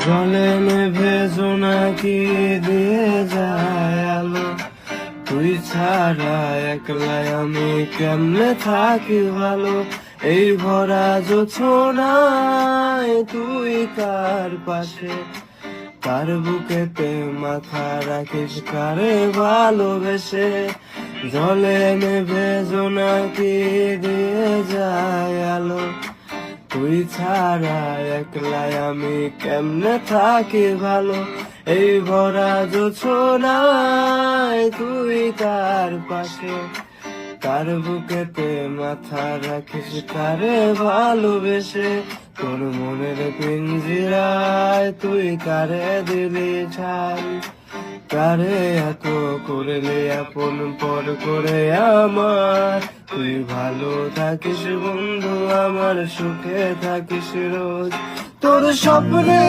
জলে নেভে জোনাকি দিয়ে যায় আলো, তুই ছাড়া একলাই আমি কেমনে থাকি ভালো। এই ভরা জোছনায় তুই কার পাশে, কার বুকেতে মাথা রাখিস কারে ভালোবেসে। জলে নেভে জোনাকি দিয়ে যায় আলো, তুই ছাড়া একলাই আমি কেমনে থাকি ভালো। এই ভরা জোছনায় তুই কার পাশে, কার বুকেতে মাথা রাখিস কারে ভালোবেসে। তোর মনের পিঞ্জিরায় তুই কারে দিলি ঠাই, কারে এত করলে আপন পর করে আমার। তুই ভালো থাকিস বন্ধু আমার, সুখে থাকিস রোজ, তোর স্বপ্নে